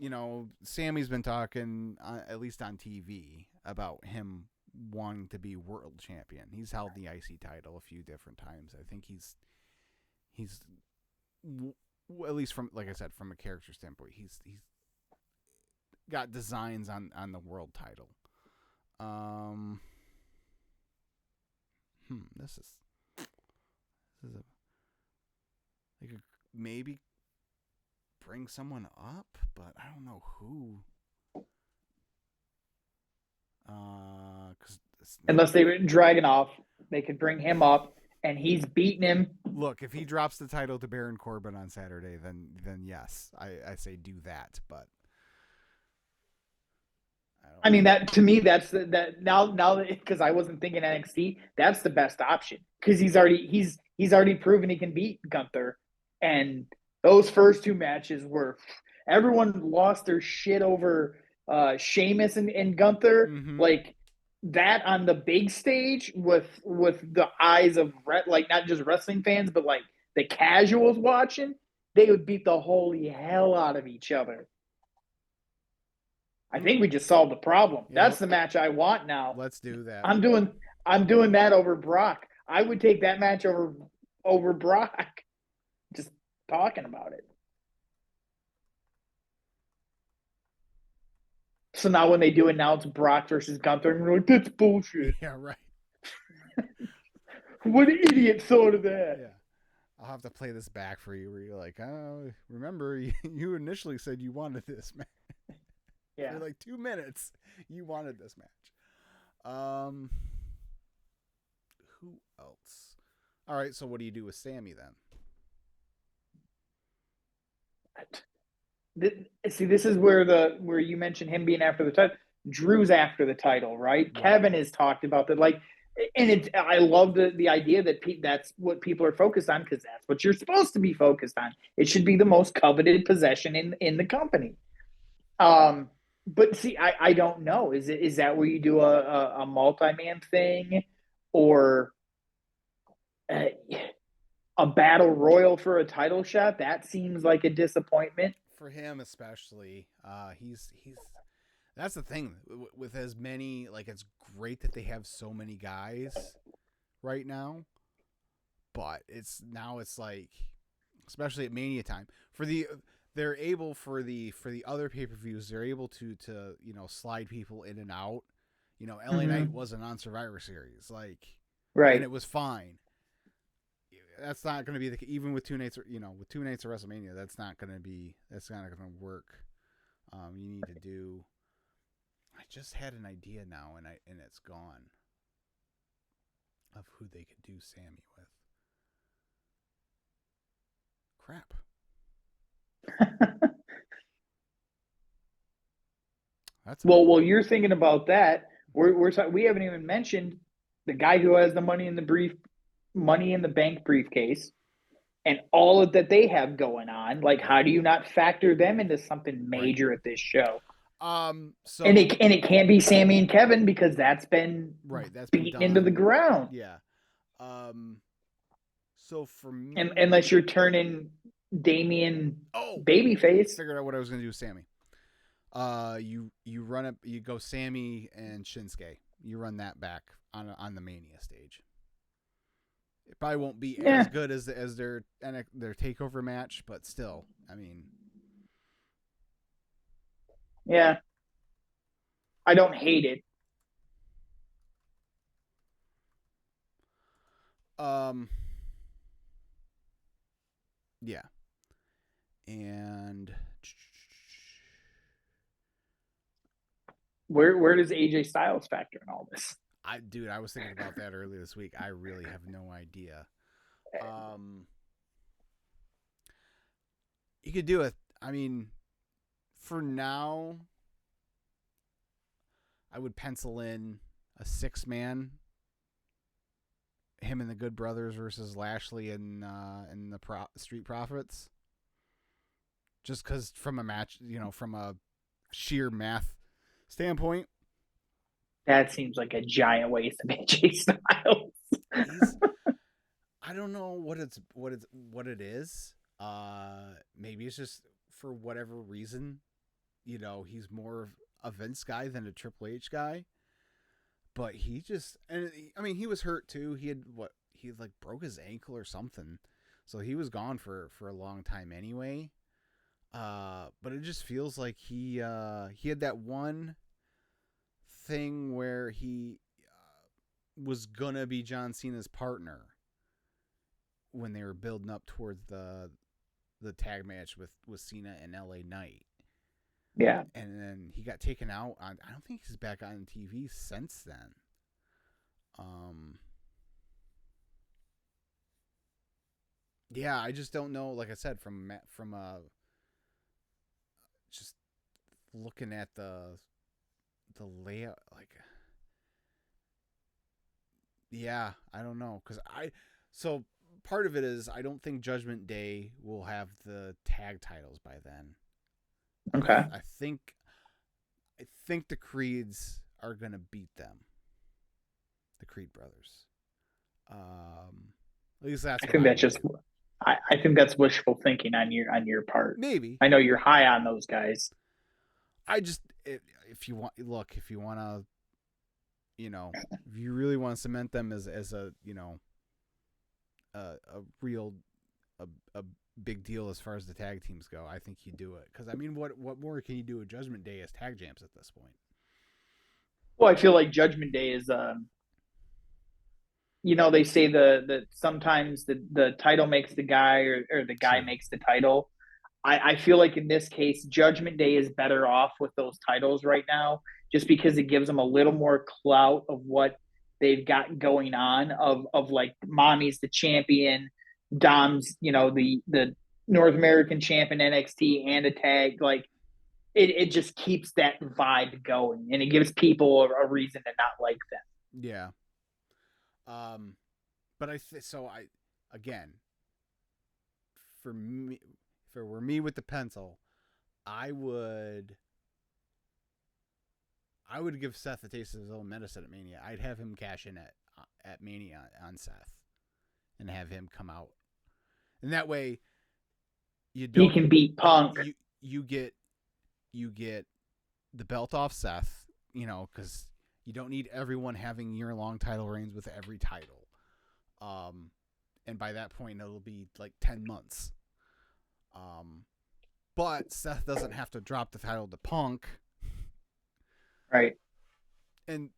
Sammy's been talking at least on TV about him wanting to be world champion. He's held the IC title a few different times. I think he's at least from, like I said, from a character standpoint, he's got designs on the world title. This is they could maybe bring someone up, but I don't know who. Unless they drag it off, they could bring him up, and he's beating him. Look, if he drops the title to Baron Corbin on Saturday, then yes, I say do that. But I mean, that to me, that's that now because I wasn't thinking NXT, that's the best option because he's already proven he can beat Gunther, and those first two matches were everyone lost their shit over Sheamus and Gunther. Mm-hmm. Like that on the big stage with the eyes of like not just wrestling fans but like the casuals watching, they would beat the holy hell out of each other. I think we just solved the problem. Yep. That's the match I want now. Let's do that. I'm doing that over Brock. I would take that match over Brock. Just talking about it. So now when they do announce Brock versus Gunther, I'm like, that's bullshit. Yeah, right. What idiot thought of that? Yeah. I'll have to play this back for you where you're like, oh, remember, you initially said you wanted this match. Yeah. For like 2 minutes, you wanted this match. Who else? All right, so what do you do with Sammy then? See, this is where you mentioned him being after the title. Drew's after the title, right? Kevin has talked about that, like, and I love the idea that that's what people are focused on because that's what you're supposed to be focused on. It should be the most coveted possession in the company. But see, I don't know. Is that where you do a multi-man thing, or a battle royal for a title shot? That seems like a disappointment for him, especially. He's that's the thing with as many, like, it's great that they have so many guys right now, but it's like, especially at Mania time, they're able for the other pay-per-views, they're able to slide people in and out. LA Knight wasn't on Survivor Series, like, right, and it was fine. That's not going to be even with 2 nights, with 2 nights of WrestleMania. That's not going to work. You need to do. I just had an idea now, and it's gone. Of who they could do Sammy with. Crap. That's well, you're thinking about that. We haven't even mentioned the guy who has the money in the bank briefcase and all of that they have going on. Like, how do you not factor them into something major at this show? So and it can't be Sammy and Kevin because that's been beaten into the ground. Yeah. So for me, unless you're turning Damian babyface, figured out what I was going to do with Sammy. You run up, you go Sammy and Shinsuke. You run that back on the Mania stage. It probably won't be as good as their takeover match, but still, I mean, yeah, I don't hate it. Yeah, and where does AJ Styles factor in all this? I was thinking about that earlier this week. I really have no idea. You could do it. I mean, for now, I would pencil in a 6-man. Him and the Good Brothers versus Lashley and the Street Profits. Just because from a match, from a sheer math standpoint. That seems like a giant waste of AJ Styles. I don't know what it is. Maybe it's just for whatever reason, he's more of a Vince guy than a Triple H guy. But he was hurt too. He broke his ankle or something, so he was gone for a long time anyway. But it just feels like he had that one thing where he was gonna be John Cena's partner when they were building up towards the tag match with Cena and LA Knight. Yeah. And then he got taken out I don't think he's back on TV since then. Yeah, I just don't know. Like I said, from just looking at the layout, yeah, I don't know. So part of it is I don't think Judgment Day will have the tag titles by then. Okay. I think the Creeds are gonna beat them. The Creed brothers. At least that's. I think that's wishful thinking on your part. Maybe. I know you're high on those guys. If you want to, if you really want to cement them as a real big deal as far as the tag teams go, I think you do it. Because I mean, what more can you do with Judgment Day as tag champs at this point? Well, I feel like Judgment Day is they say that sometimes the title makes the guy or the guy makes the title. I feel like in this case, Judgment Day is better off with those titles right now, just because it gives them a little more clout of what they've got going on. Of like, Mommy's the champion, Dom's the North American champion NXT and a tag. Like, it just keeps that vibe going, and it gives people a reason to not like them. Yeah. But again, for me, if it were me with the pencil, I would give Seth a taste of his own medicine at Mania. I'd have him cash in at Mania on Seth, and have him come out, and that way, he can beat Punk. You get the belt off Seth, because you don't need everyone having year-long title reigns with every title. And by that point, it'll be like 10 months. But Seth doesn't have to drop the title to Punk. Right. And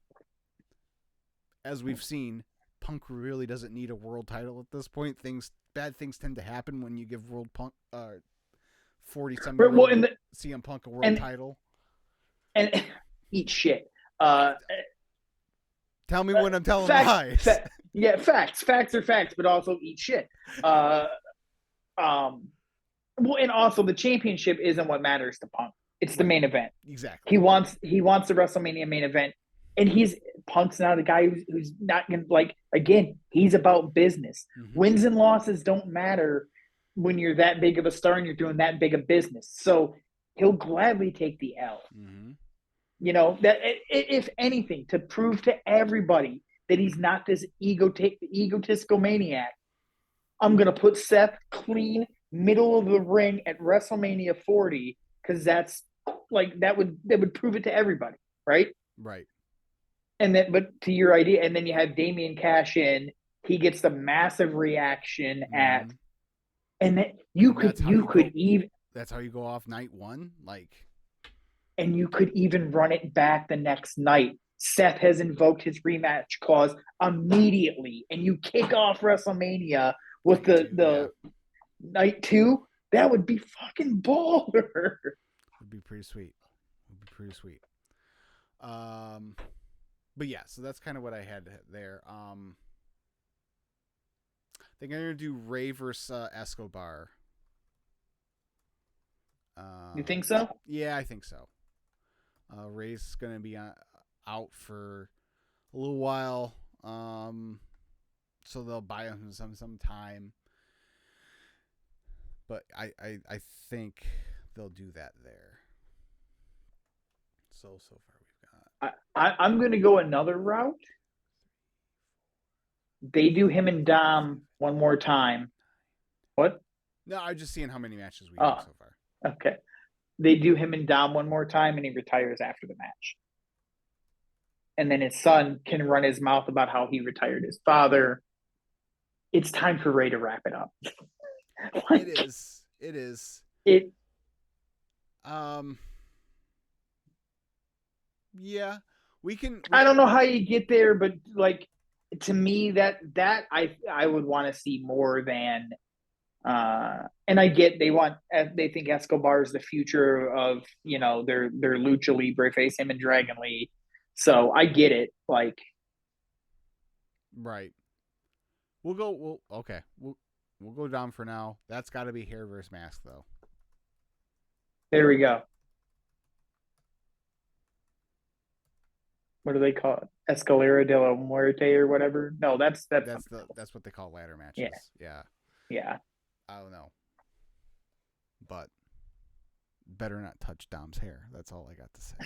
as we've seen, Punk really doesn't need a world title at this point. Bad things tend to happen when you give World Punk 40-some-year-old CM Punk a world title. And eat shit. Tell me when I'm telling lies. Yeah, facts. Facts are facts, but also eat shit. Well, and also the championship isn't what matters to Punk. It's the main event. Exactly. He wants the WrestleMania main event, and Punk's not a guy who's not gonna, again, he's about business. Mm-hmm. Wins and losses don't matter when you're that big of a star and you're doing that big of business. So he'll gladly take the L. Mm-hmm. That if anything, to prove to everybody that he's not this egotistical maniac, I'm gonna put Seth clean middle of the ring at WrestleMania 40, because that's that would prove it to everybody, right? Right. And then, but to your idea, and then you have Damian cash in. He gets the massive reaction and then that's how you go off night one, and you could even run it back the next night. Seth has invoked his rematch clause immediately, and you kick off WrestleMania with the night 2. That would be fucking baller. Would be pretty sweet. But yeah, so that's kind of what I had there. They're gonna do Ray versus Escobar. You think so? Yeah, I think so. Ray's gonna be out for a little while, so they'll buy him some time. But I think they'll do that there. So far we've got. I'm going to go another route. They do him and Dom one more time. What? No, I'm just seeing how many matches we have so far. Okay. They do him and Dom one more time, and he retires after the match. And then his son can run his mouth about how he retired his father. It's time for Ray to wrap it up. Like, it is. It is. Yeah, we can. I don't know how you get there, but like to me, that I would want to see more than. And I get they think Escobar is the future of their Lucha Libre face, him and Dragon Lee. So I get it. Like, right. Okay. We'll go down for now. That's got to be hair versus mask, though. There we go. What do they call it? Escalera de la Muerte or whatever? No, that's what they call ladder matches. Yeah. I don't know, but better not touch Dom's hair. That's all I got to say.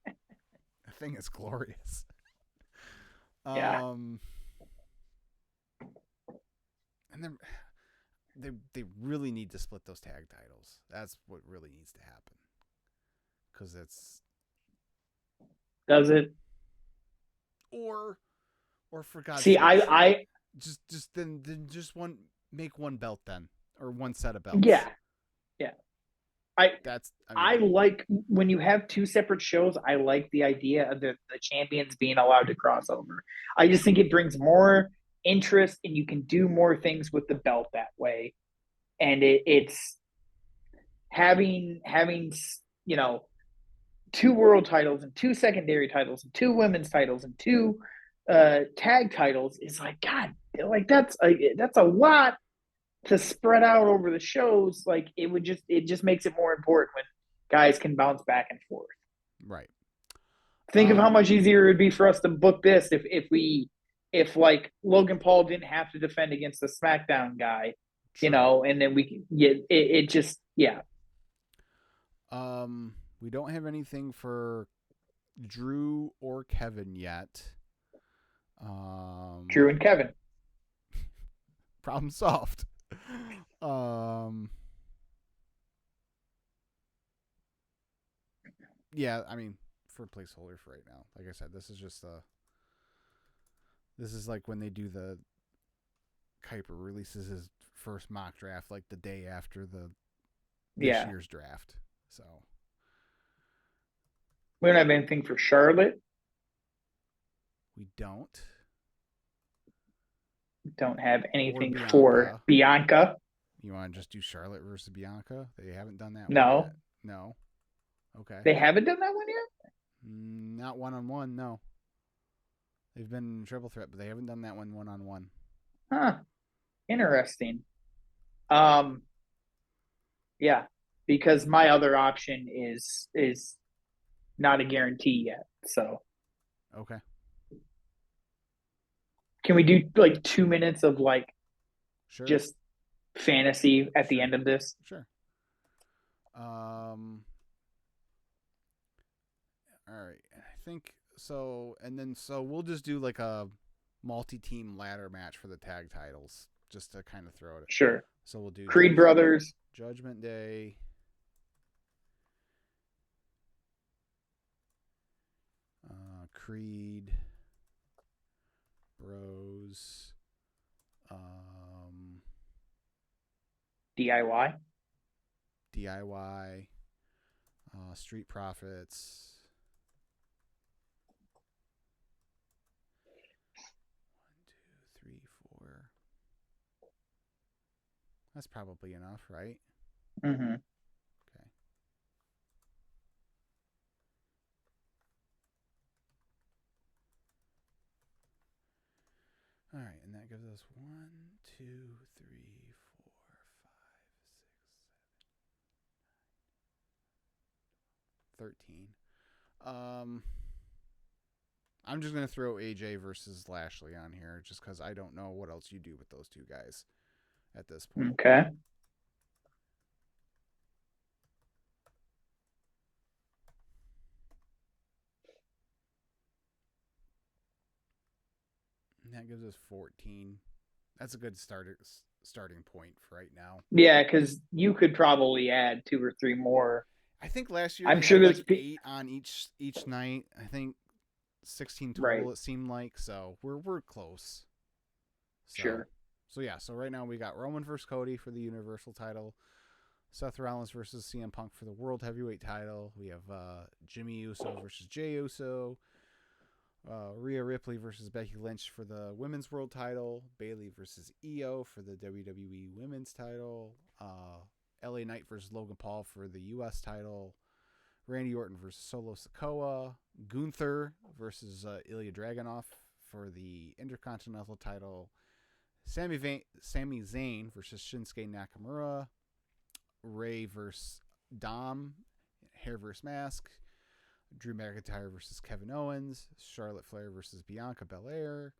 The thing is glorious. Yeah. And then they really need to split those tag titles. That's what really needs to happen. Because it's. Does it? Or for God's sake. See, I just then just make one belt then, or one set of belts. Yeah. I like when you have two separate shows. I like the idea of the champions being allowed to cross over. I just think it brings more interest, and you can do more things with the belt that way. And it's having two world titles and two secondary titles and two women's titles and two tag titles is like, God, like that's a lot to spread out over the shows. Like it just makes it more important when guys can bounce back and forth. Right. Think of how much easier it would be for us to book this if like Logan Paul didn't have to defend against the SmackDown guy, True. and then we can get it just. We don't have anything for Drew or Kevin yet. Drew and Kevin. Problem solved. Yeah, I mean, for placeholder for right now. Like I said, this is just this is like when they do the Kuiper releases his first mock draft like the day after this year's draft. So we don't have anything for Charlotte. We don't have anything for Bianca. You want to just do Charlotte versus Bianca? They haven't done that one yet. No. Okay. They haven't done that one yet? Not one-on-one, no. They've been triple threat, but they haven't done that one-on-one. Huh. Interesting. Yeah, because my other option is not a guarantee yet. So. Okay. Can we do like 2 minutes of like just fantasy at the end of this? Sure. All right. I think so. And then so we'll just do like a multi-team ladder match for the tag titles just to kind of throw it. Sure. So we'll do Creed Brothers, Judgment Day, Creed Bros, DIY, Street Profits. 1, 2, 3, 4. That's probably enough, right? Mm-hmm. Okay. gives us 1, 2, 3, 4, 5, 6, 7, 13. I'm just going to throw AJ versus Lashley on here just because I don't know what else you do with those two guys at this point. Okay. And that gives us 14. That's a good starting point for right now. Yeah, because you could probably add 2 or 3 more. I think last year I'm they sure had there's like 8 on each night. I think 16 total, Right. it seemed like. So we're close. So, Sure. So right now we got Roman versus Cody for the Universal title. Seth Rollins versus CM Punk for the World Heavyweight title. We have Jimmy Uso versus Jey Uso. Rhea Ripley versus Becky Lynch for the Women's World title. Bayley versus Io for the WWE Women's title. LA Knight versus Logan Paul for the US title. Randy Orton versus Solo Sikoa. Gunther versus Ilya Dragunov for the Intercontinental title. Sami Zayn versus Shinsuke Nakamura. Ray versus Dom. Hair versus Mask. Drew McIntyre versus Kevin Owens. Charlotte Flair versus Bianca Belair.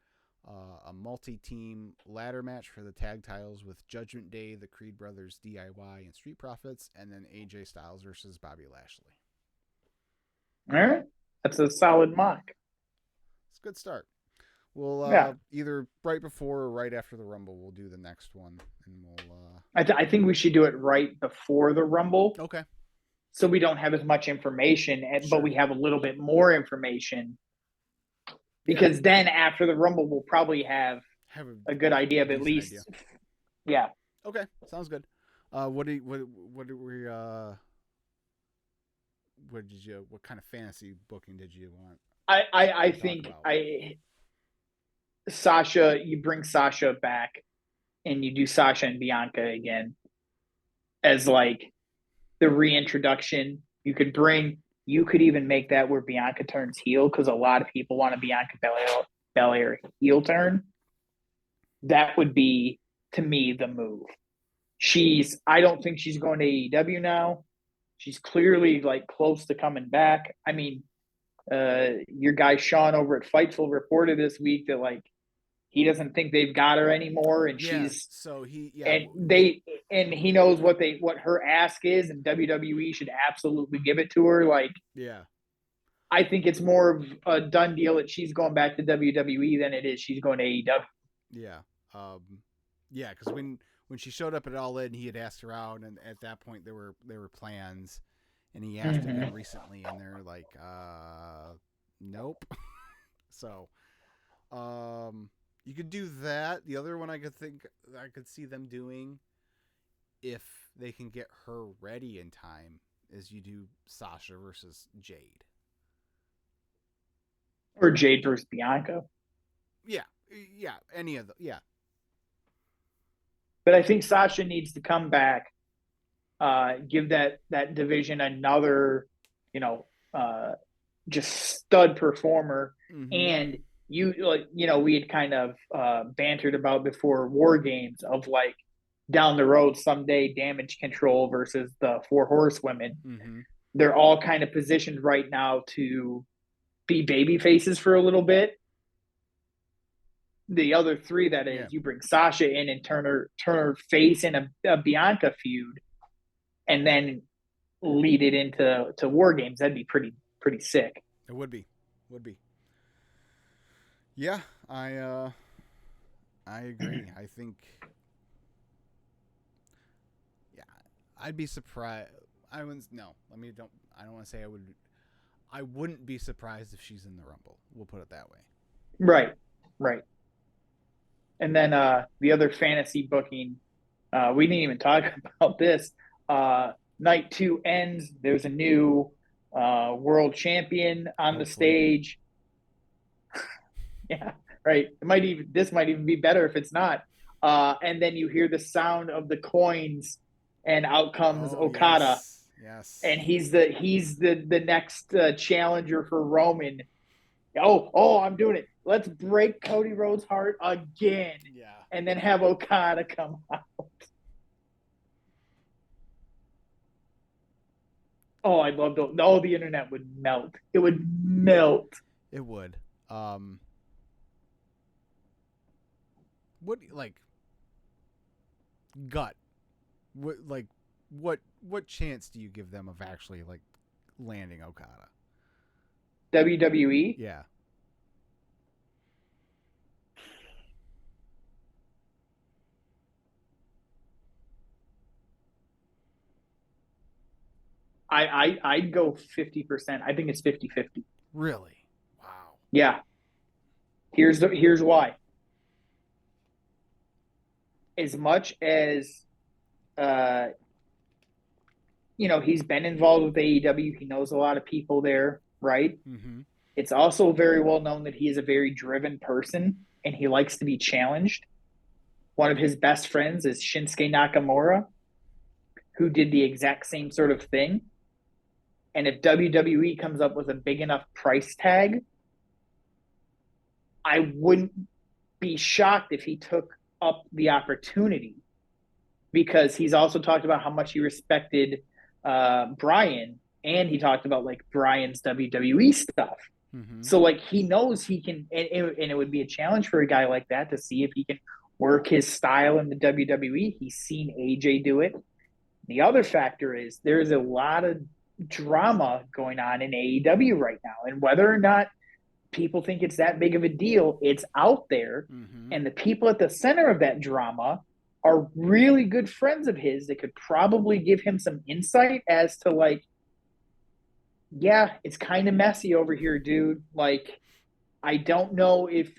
A multi-team ladder match for the tag titles with Judgment Day, the Creed Brothers, DIY, and Street Profits. And then AJ Styles versus Bobby Lashley. All right. That's a solid mock. It's a good start. We'll either right before or right after the Rumble, we'll do the next one. And we'll. I think we should do it right before the Rumble. Okay. So we don't have as much information, but we have a little bit more information. Because then after the Rumble, we'll probably have a good idea of at least. Idea. Yeah. Okay. Sounds good. What kind of fantasy booking did you want? I think Sasha, you bring Sasha back and you do Sasha and Bianca again as like the reintroduction. You could even make that where Bianca turns heel because a lot of people want a Bianca Belair heel turn. That would be, to me, the move. I don't think she's going to AEW now. She's clearly like close to coming back. I mean, your guy Sean over at Fightful reported this week that like he doesn't think they've got her anymore, and he knows what her ask is, and WWE should absolutely give it to her. Like, I think it's more of a done deal that she's going back to WWE than it is she's going to AEW. Because when she showed up at All In, he had asked her out, and at that point there were plans, and he asked them recently, and they're like, nope. So, you could do that. The other one I could see them doing, if they can get her ready in time, is you do Sasha versus Jade. Or Jade versus Bianca. Yeah, any of them, yeah. But I think Sasha needs to come back, give that division another, just stud performer. And we had kind of bantered about before War Games of like down the road someday Damage Control versus the Four Horsewomen. They're all kind of positioned right now to be baby faces for a little bit. The other three, that is, you bring Sasha in and turn her face in a Bianca feud, and then lead it into War Games. That'd be pretty sick. It would be. Yeah, I agree. I think. Yeah, I'd be surprised. I wouldn't. No, I don't want to say I would. I wouldn't be surprised if she's in the Rumble. We'll put it that way. Right. And then the other fantasy booking, we didn't even talk about this. Night 2 ends. There's a new world champion on the stage. Yeah, right. This might even be better if it's not. And then you hear the sound of the coins, and out comes Okada. Yes. And he's the next challenger for Roman. Oh, I'm doing it. Let's break Cody Rhodes' heart again. Yeah. And then have Okada come out. Oh, I'd love to. Oh, the internet would melt. It would melt. It would. What like gut? What chance do you give them of actually like landing Okada? WWE? Yeah. I'd go 50%. I think it's 50-50. Really? Wow. Yeah. Here's why. As much as he's been involved with AEW, he knows a lot of people there, right? Mm-hmm. It's also very well known that he is a very driven person and he likes to be challenged. One of his best friends is Shinsuke Nakamura, who did the exact same sort of thing. And if WWE comes up with a big enough price tag, I wouldn't be shocked if he took up the opportunity, because he's also talked about how much he respected Brian, and he talked about like Brian's WWE stuff. Mm-hmm. So like he knows he can, and it would be a challenge for a guy like that to see if he can work his style in the WWE. He's seen AJ do it. The other factor is there's a lot of drama going on in AEW right now, and whether or not people think it's that big of a deal, it's out there. Mm-hmm. And the people at the center of that drama are really good friends of his that could probably give him some insight as to like, yeah, it's kind of messy over here, dude. Like, I don't know if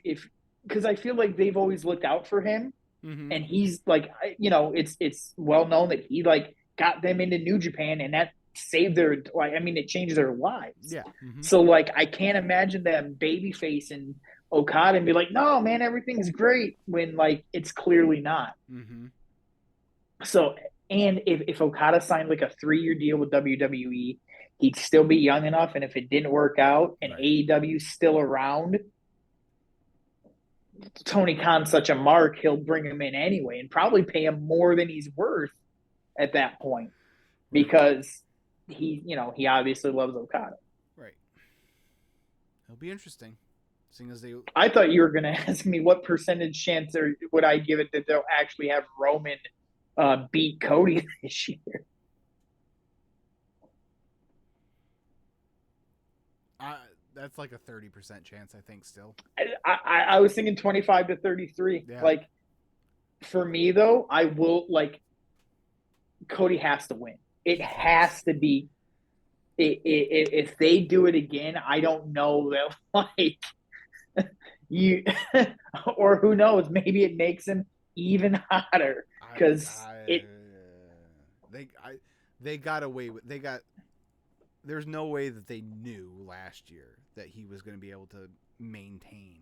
because I feel like they've always looked out for him, Mm-hmm. and he's like, it's well known that he like got them into New Japan, and that saved their like, I mean, it changed their lives. Yeah. Mm-hmm. So like, I can't imagine them babyface and Okada and be like, no, man, everything's great, when like it's clearly not. Mm-hmm. So, and if Okada signed like a 3-year deal with WWE, he'd still be young enough. And if it didn't work out and Right. AEW's still around, Tony Khan's such a mark, he'll bring him in anyway and probably pay him more than he's worth at that point, because he obviously loves Okada. Right. It'll be interesting, seeing as they. I thought you were going to ask me what percentage chance would I give it that they'll actually have Roman beat Cody this year. That's like a 30% chance, I think. Still, I was thinking 25-33. Yeah. Like, for me though, I will like Cody has to win. It has to be. If they do it again, I don't know that like you or who knows, maybe it makes him even hotter, because they got away with there's no way that they knew last year that he was going to be able to maintain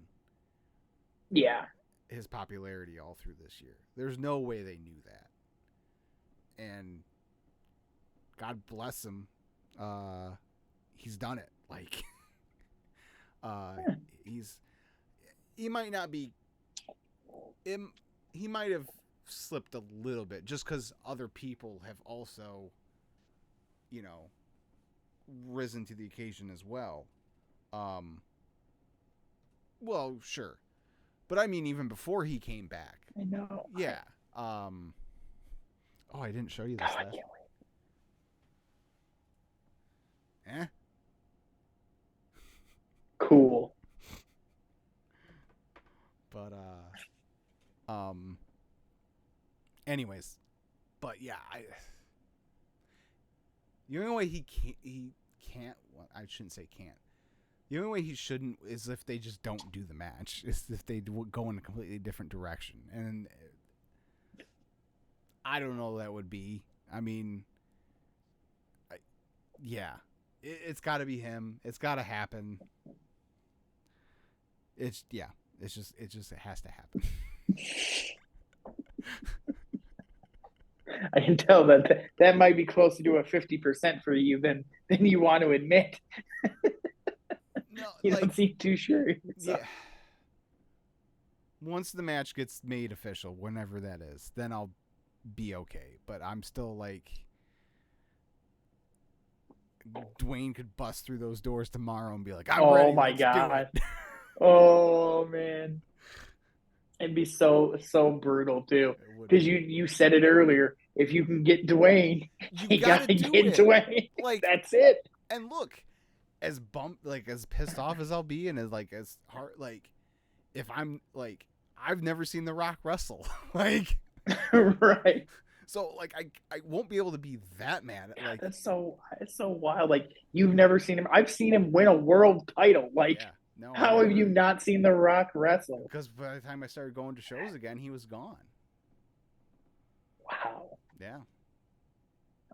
his popularity all through this year. There's no way they knew that, and God bless him, he's done it. Like he might not be he might have slipped a little bit just because other people have also risen to the occasion as well. Well, sure, but I mean, even before he came back, I know. Yeah. Oh, I didn't show you this. God, I can't wait. Eh? Cool. But anyways, but yeah, the only way he can't. Well, I shouldn't say can't. The only way he shouldn't is if they just don't do the match. Is if they go in a completely different direction, and I don't know what that would be. I mean, it's got to be him. It's got to happen. It has to happen. I can tell that might be closer to a 50% for you than you want to admit. No, you don't seem too sure. Yeah, once the match gets made official, whenever that is, then I'll be okay. But I'm still like, Dwayne could bust through those doors tomorrow and be like, I'm ready. Oh my Let's God. do it. Oh man. It'd be so brutal too. It would Because be. you said it earlier. If you can get Dwayne, You you gotta gotta do get it. Dwayne. Like, That's it. and look, as as pissed off as I'll be, and as hard, like, if I'm like, I've never seen The Rock wrestle, like, Right. so like I won't be able to be that mad. Like, That's so wild. Like you've never seen him. I've seen him win a world title. Like yeah, no, I how have you never, not seen The Rock wrestle? because by the time I started going to shows again, he was gone. Wow. Yeah.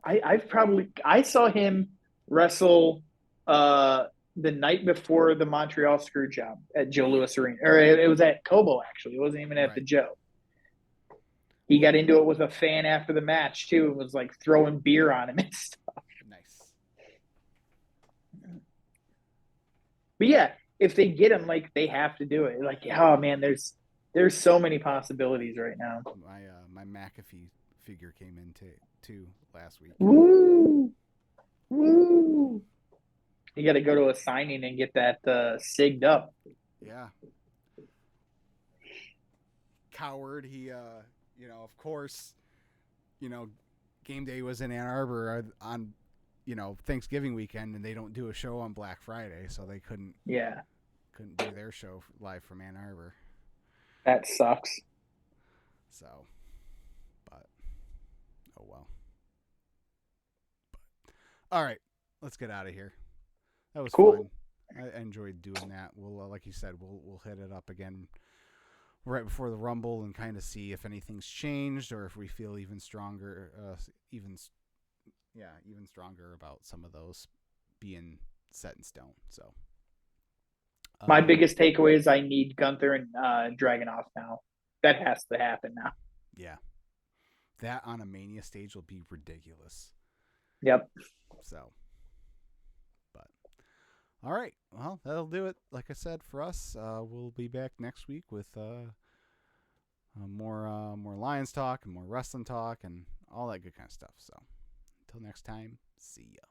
I saw him wrestle the night before the Montreal Screwjob at Joe Louis Arena. Or it was at Cobo actually. It wasn't even at the Right. Joe. He got into it with a fan after the match too and was like throwing beer on him and stuff. Nice. But yeah, if they get him, like they have to do it. Like, oh man, there's so many possibilities right now. My McAfee figure came in too last week. Woo! Woo! You got to go to a signing and get that sigged up. Yeah. Coward. He, of course, game day was in Ann Arbor on, Thanksgiving weekend, and they don't do a show on Black Friday, so they couldn't do their show live from Ann Arbor. That sucks. So, but oh well. But all right, let's get out of here. That was cool. fun. I enjoyed doing that. We'll, like you said, we'll hit it up again right before the Rumble and kind of see if anything's changed or if we feel even stronger, even stronger about some of those being set in stone. So, my biggest takeaway is I need Gunther and Dragunov now. That has to happen now. Yeah, that on a Mania stage will be ridiculous. Yep. So, but all right, well, that'll do it. Like I said, for us, we'll be back next week with more Lions talk and more wrestling talk and all that good kind of stuff. So, until next time, see ya.